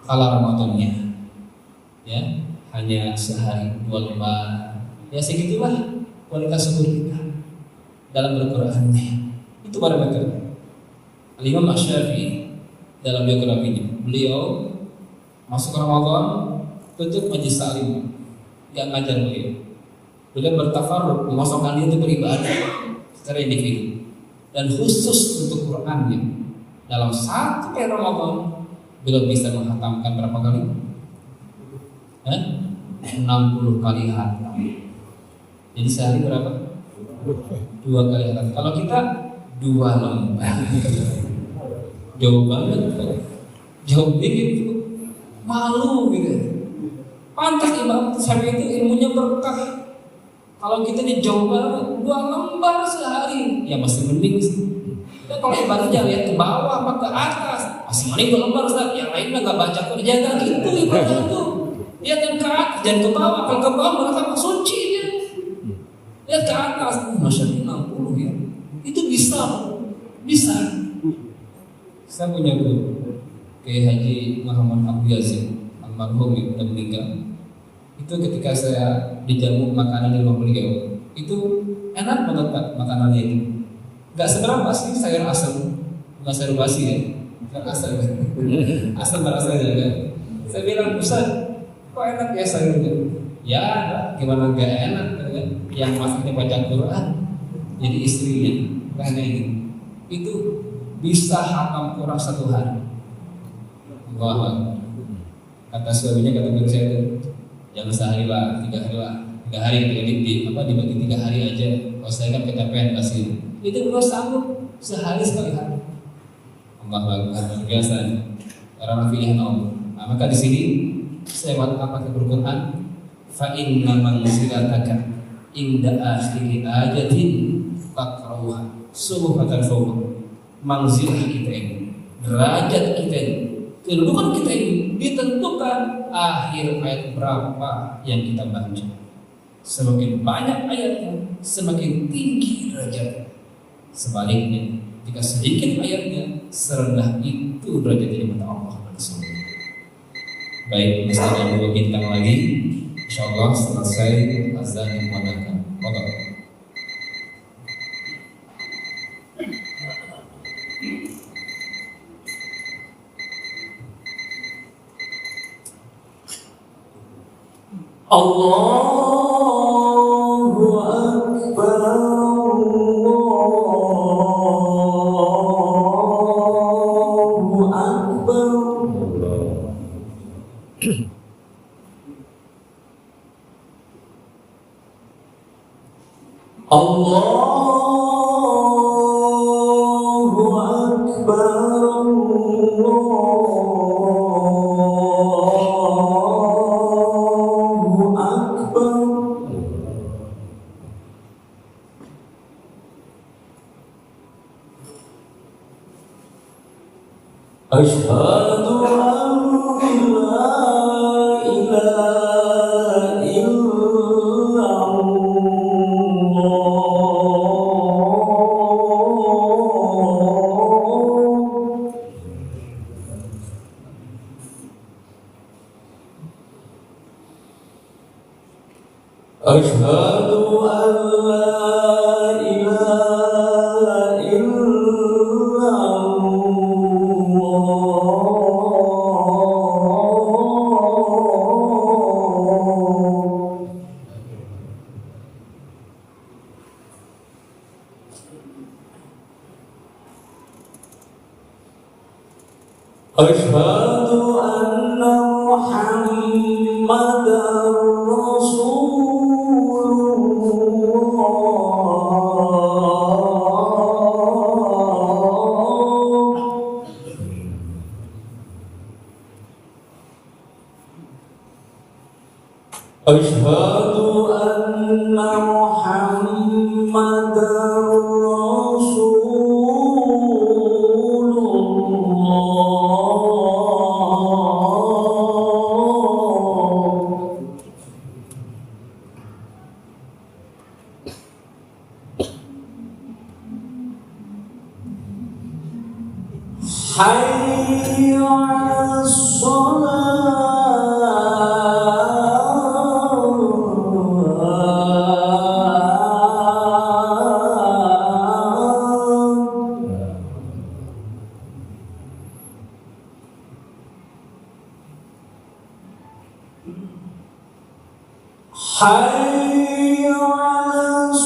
Kalau Ramadannya ya hanya sehari 2 lembar, ya segitulah kualitas syukur kita dalam berqurannya. Itu barometernya. Al-Imam Asy-Syafi'i dalam biografinya, beliau masuk Ramadan tutup majelis taklim, yang ngajar beliau bertafarruq memasukkan dia untuk beribadah secara individu dan khusus untuk Qurannya. Dalam satu Ramadan beliau bisa menghatamkan berapa kali? 60 kali hatam. Jadi sehari berapa? 2 kali hatam. Kalau kita 2 lembar. Jauh banget. Jauh dikit. Malu gitu. Pantas Imam Syafi'i itu ilmunya berkah. Kalau kita nih jauh banget 2 lembar sehari, ya masih mending sih. Ya kalau ibadahnya lihat ke bawah apa ke atas, masih mending 2 lembar Ustaz. Yang lainnya nggak baca kerja kan gitu ibadah tuh. Lihat yang ke atas, jangan ke bawah. Kalau ke bawah malah tambah suci dia. Lihat ke atas, Masya Allah 60 ya. Itu bisa. Saya punya guru Kiai Haji Muhammad Abu Yazid almarhum yang sudah meninggal. Itu ketika saya dijamu makanan di rumah beliau, itu enak banget Pak makanannya itu. Gak seberapa sih sayur asam, bukan sayur basi ya, sayur asam. Asam berasa juga. Saya bilang Ustaz, kok enak ya sayurnya? Ya, gimana gak enak kan? Yang masaknya baca Quran, jadi istrinya, karena ini itu bisa hatam Quran 1 hari. Wah, kata suaminya kata guru saya itu jangan sehari lah, 3 hari lah, 3 hari dibagi 3 hari aja. Kalau saya kan kecapean kasih. Itu beliau sanggup sehari sekali hari. Allah biasa. Karena pilihan Allah. Nah, maka di sini saya buat apa ke Quran? Fa inna manzilataka inda akhiri ajatin faqra'uha. Sungguh kata Allah, manzilah kita ini, derajat kita ini, kedudukan kita ini ditentukan akhir ayat berapa yang kita baca. Semakin banyak ayatnya, semakin tinggi derajatnya. Sebaliknya, jika sedikit ayatnya, serendah itu derajat di mata Allah. Baik, masih ada 2 bintang lagi. Insyaallah selesai azan yang mengatakan. Allahu Akbar, Allahu Akbar. Allahu Akbar, Allahu Akbar. Asyhadu an la ilaha illallah. Asyhadu an la ilaha illallah. Asyhadu anna Muhammadar Rasulullah. Asyhadu anna Muhammadar Hayya 'alas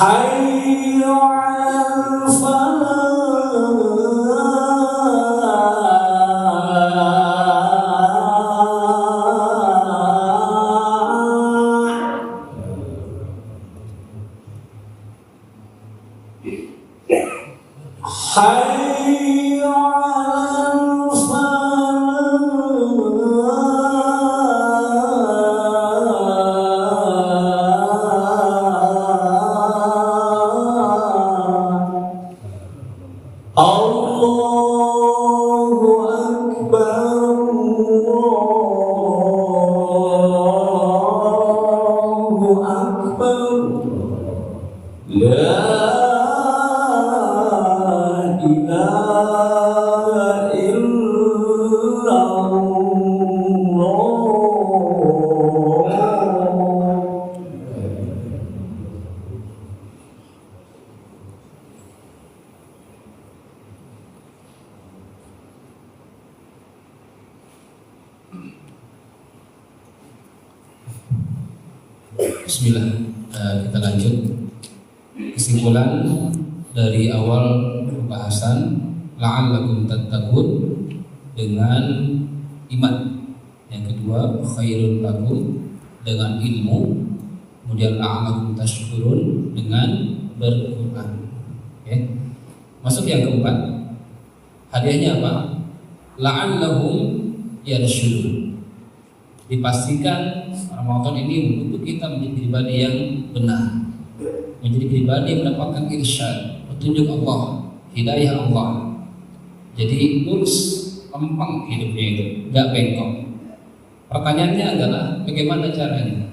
Hayya 'alas Hayya 'alal Hayya 'alal Allahu Akbar, Allahu Akbar, La ilaha illallah. Bismillah, kita lanjut kesimpulan dari awal pembahasan la'allakum tattaqun dengan iman. Yang kedua, khairul lakum dengan ilmu. Kemudian la'allakum tashkurun dengan berquran. Okay. Masuk yang keempat. Hadiahnya apa? La'allahum yarshudun. Dipastikan Ramadan ini untuk kita menjadi pribadi yang benar, menjadi pribadi yang mendapatkan irsyad, petunjuk Allah, hidayah Allah. Jadi lurus, lempeng hidupnya itu, nggak bengkok. Pertanyaannya adalah bagaimana caranya?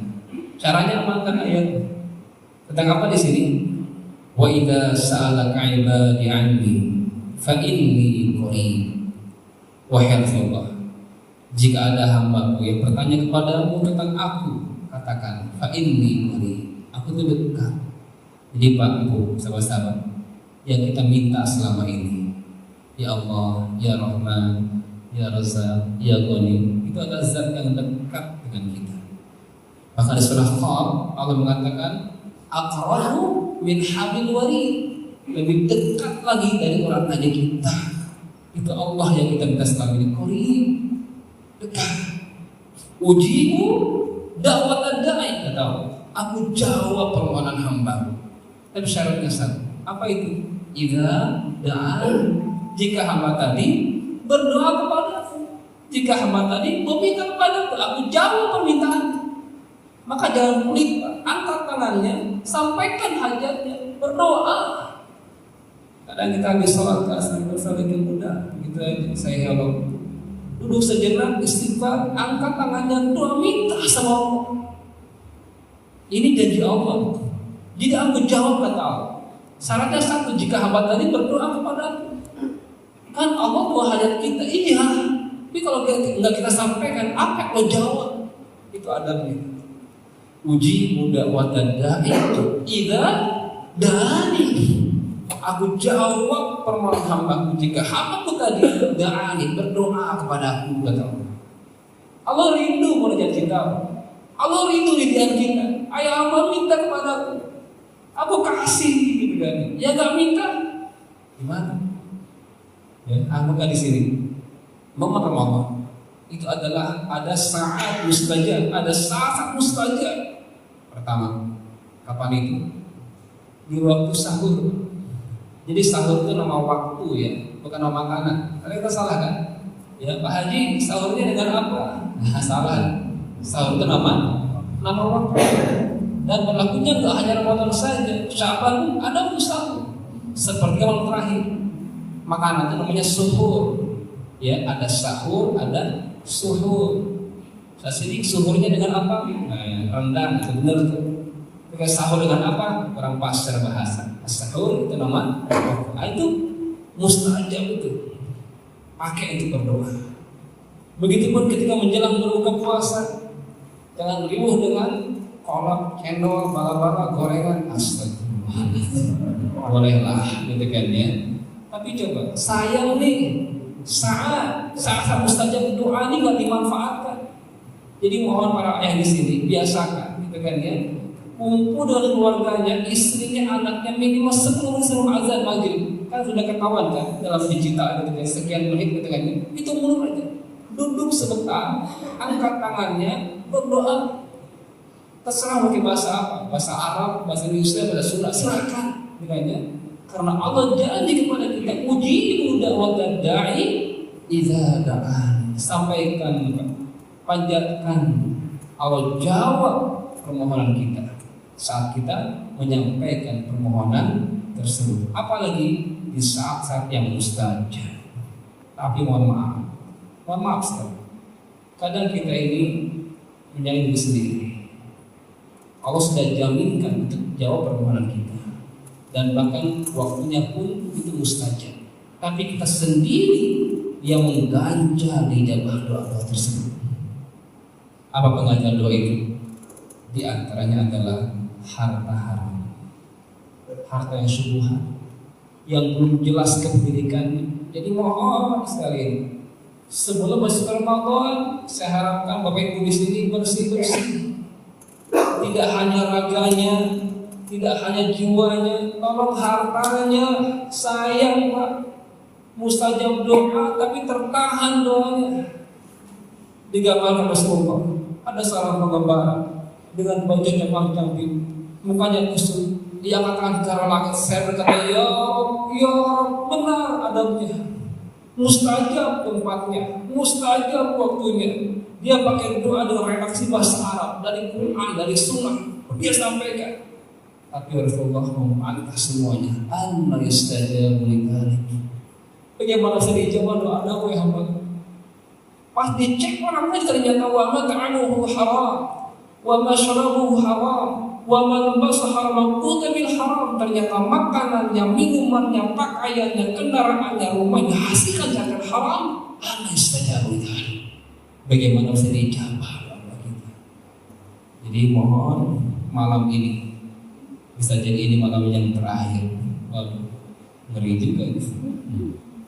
Caranya amalkan ayat. Tentang apa di sini? Wa idza sa'alaka 'ibadi 'anni fa inni qarib. Wahai Allah, jika ada hambaku yang bertanya kepadamu tentang aku, katakan fa inni qarib. Aku itu dekat. Jadi Pak Ibu, sahabat-sahabat, yang kita minta selama ini, ya Allah, ya Rahman, ya Razzaq, ya Ghani, itu adalah zat yang dekat dengan kita. Maka di surah Qaf Allah mengatakan aqrabu min hablil warid, lebih dekat lagi dari urat nadi kita. Itu Allah yang kita minta selama ini, qarib, dekat. Ujibu da'wat ad-da'i, kata Allah, aku jawab permohonan hamba. Tapi syaratnya satu. Apa itu? Idza da'an, jika hamba tadi berdoa kepadaku, jika hamba tadi meminta kepadaku, aku jawab permintaan. Maka jangan pelit, angkat tangannya, sampaikan hajatnya, berdoa. Kadang kita habis sholat sampai saling muda, gitu aja. Saya Allah duduk sejenak, istighfar, angkat tangannya, doa, minta sama Allah. Ini janji Allah. Jika aku jawab, kata Allah, syaratnya satu, jika hamba tadi berdoa kepada aku. Kan Allah tahu hajat kita, iya. Tapi kalau nggak kita sampaikan, apa yang lo jawab? Itu adabnya. Uji muda watanda itu idza Da'ani, aku jawab permohonan hambaku jika hambaku tadi da'ani, berdoa kepadaku, kata Allah. Allah rindu mendengar kita. Allah rindu didian kita. Ayah hamba minta kepadaku, aku kasih gitu kan. Ya gak minta, gimana? Ya, anggap di sini. Momen Ramadan itu adalah ada saat mustajab, ada saat mustajab. Pertama, kapan itu? Di waktu sahur. Jadi sahur itu nama waktu ya, bukan nama makanan. Kalian salah kan? Ya Pak Haji, sahurnya dengan apa? Nah, salah. Sahur itu nama waktu. Dan berlakunya tidak hanya Ramadan saja, Sya'ban ada sahur. Seperti yang terakhir, makanan itu namanya suhur. Ya, ada sahur, ada suhur. Saya sidik suhurnya dengan apa? Rendang, itu benar tuh. Jika sahur dengan apa? Orang pasar bahasa. Sahur itu nama. Nah, itu mustajab itu. Pakai untuk berdoa. Begitupun ketika menjelang berbuka puasa, jangan riuh dengan kolak, cendol, bala-bala, gorengan. Astagfirullah. Bolehlah, gitu kan ya. Tapi coba, sayang nih, saat mustajab doa ini nggak dimanfaatkan. Jadi mohon para ayah di sini biasakan, gitu kan ya. Kumpul dengan keluarganya, istrinya, anaknya minimal 10 menit sebelum azan maghrib. Kan sudah ketahuan kan dalam digital gitu kan, sekian menit gitu kan. Itu mulu aja. Duduk sebentar, angkat tangannya, berdoa. Terserah pakai bahasa apa, bahasa Arab, bahasa Indonesia, bahasa Sunda, silakan gitu kan ya. Karena Allah janji kepada kita, ujibu da'watad da'i idza da'an. Sampaikan, panjatkan, Allah jawab permohonan kita saat kita menyampaikan permohonan tersebut, apalagi di saat-saat yang mustajab. Tapi mohon maaf sekali, kadang kita ini menyayangi diri sendiri. Allah sudah jaminkan untuk jawab permohonan kita, dan bahkan waktunya pun itu mustajab. Tapi kita sendiri yang mengganjal ijabah doa tersebut. Apa pengganjal doa itu? Di antaranya adalah harta haram, harta yang syubhat, yang belum jelas kepemilikannya. Jadi mohon sekalian, sebelum masuk Ramadan, saya harapkan Bapak Ibu di sini bersih-bersih. Tidak hanya raganya, tidak hanya jiwanya, tolong hartanya. Sayang Pak, mustajab doa tapi tertahan doanya. Digambarkan Rasulullah, ada seorang pengembara dengan bajunya cantik, mukanya kusut. Dia akan ke langit, saya berkata, ya benar adabnya, mustajab tempatnya, mustajab waktunya. Dia pakai doa dengan redaksi bahasa Arab dari Quran, dari Sunnah, dia sampaikan. Tapi Rasulullah membantah semuanya. Anna yastajabu lidzalik. Bagaimana saya dijawab doa anda wahai hamba? Pas dicek orangnya ternyata wa mat'amuhu haram, wa mashrabuhu haram, wa malbasuhu haram, bil haram. Ternyata makanannya, minumannya, pakaiannya, kendaraannya, rumahnya hasilkan zakat haram. Anna yastajabu lidzalik. Bagaimana saya dijawab doa kita? Jadi mohon malam ini bisa jadi ini malam yang terakhir. Waduh, ngeri juga itu.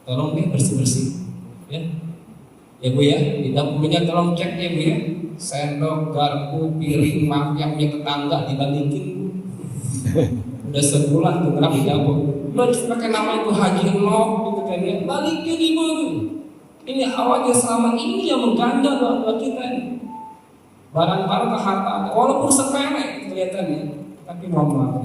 Tolong nih bersih-bersih, ya. Ya Bu ya, di dapurnya tolong cek ya Bu ya. Sendok, garpu, piring, yang punya tetangga dibalikin. Udah sebulan tuh ngerap di dapur. Lo pakai nama itu Haji Noh gitu kan ya. Balikin Ibu. Ini awalnya selama ini yang mengganda doa kita ini. Barang-barang harta, walaupun sepele kelihatannya. Tapi mohon maaf,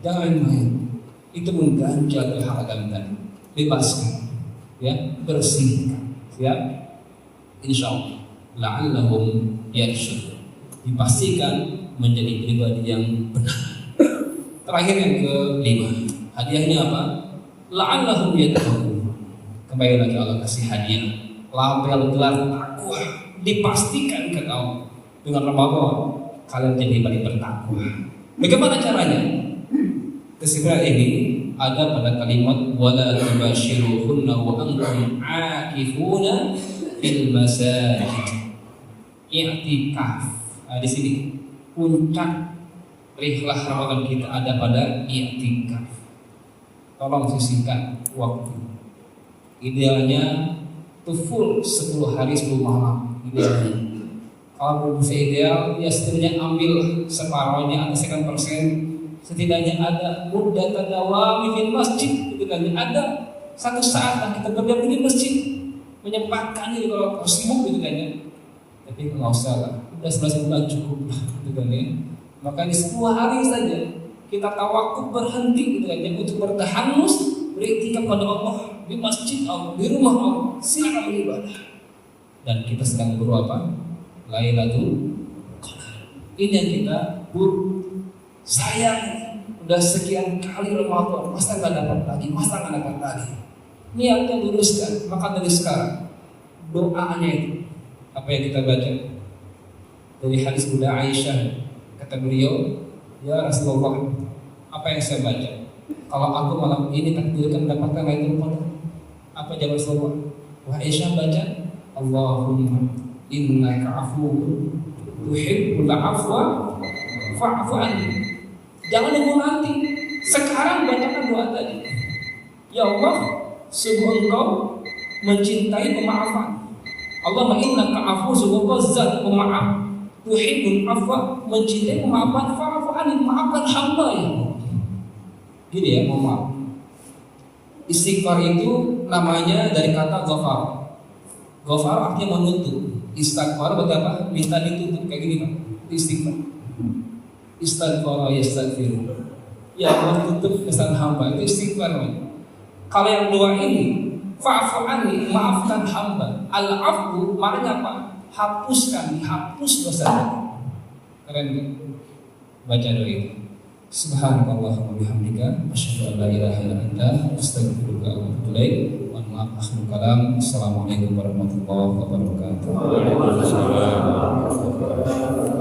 jangan main. Itu mengganjal harta tadi. Bebaskan, ya, bersihkan, ya. Insya Allah, la'allahum yarsyudun. Dipastikan menjadi pribadi yang benar. Terakhir yang kelima, hadiahnya apa? La'allahum yattaqun. Kembali lagi Allah kasih hadiah, label gelar takwa. Dipastikan ke kau dengan Ramadan kalian jadi pribadi bertakwa. Bagaimana caranya? Kesimpulan ini ada pada kalimat wala tubashiruhunna wa antum aakifuna fil masajid. I'tikaf. Di sini puncak Rihlah Ramadan kita ada pada i'tikaf. Tolong sisihkan waktu. Idealnya itu full 10 hari 10 malam. Idealnya. Kalau belum bisa ideal, ya setidaknya ambil separohnya atau sekian persen. Setidaknya ada mudah tadawami di masjid. Setidaknya ada satu saat lah kita berdiam di masjid, menyempatkan diri kalau sibuk gitu kan ya. Tapi nggak usah lah, udah 11 bulan cukup lah gitu kan ya. Maka di 10 hari saja kita tawakuf berhenti gitu kan ya, untuk bertahanus beriktikaf pada Allah di masjid Allah, di rumah Allah, silakan beribadah. Dan kita sedang berapa? Lailatul Qadar. Ini yang kita sayang, udah sekian kali Ramadan, masa nggak dapat lagi. Niatnya luruskan, maka dari sekarang doanya itu apa yang kita baca dari hadis Bunda Aisyah, kata beliau, ya Rasulullah, apa yang saya baca? Kalau aku malam ini takdirkan mendapatkan Lailatul Qadar, apa jawab Rasulullah? Wah, Aisyah baca, Allahumma innaka afuwwun tuhibbul afwa fa'fu anni. Jangan nunggu nanti, sekarang bacakan doa tadi. Ya Allah, sungguh Engkau mencintai pemaafan. Allahumma innaka afuwwun, sungguh Engkau zat pemaaf. Tuhibbul afwa, mencintai pemaafan, fa'fu anni, maafkan hamba ya. Gini ya, mohon maaf. Istighfar itu namanya dari kata ghafar. Ghafar artinya menutup. Istighfar berapa? Minta ditutup kayak gini Pak. Istighfar. Istighfar yastaghfir. Ya menutup kesalahan hamba itu istighfar. Kalau yang dua ini, fa'fu anni, maafkan hamba. Al-afwu maknanya apa? Hapuskan, dihapus dosa. Keren kan? Baca doa itu. Subhanallahumma bihamdika asyhadu an la ilaha illa anta astaghfiruka wa atubu ilaik. Maaf akhirul kalam. Assalamualaikum warahmatullahi wabarakatuh. Waalaikumsalam.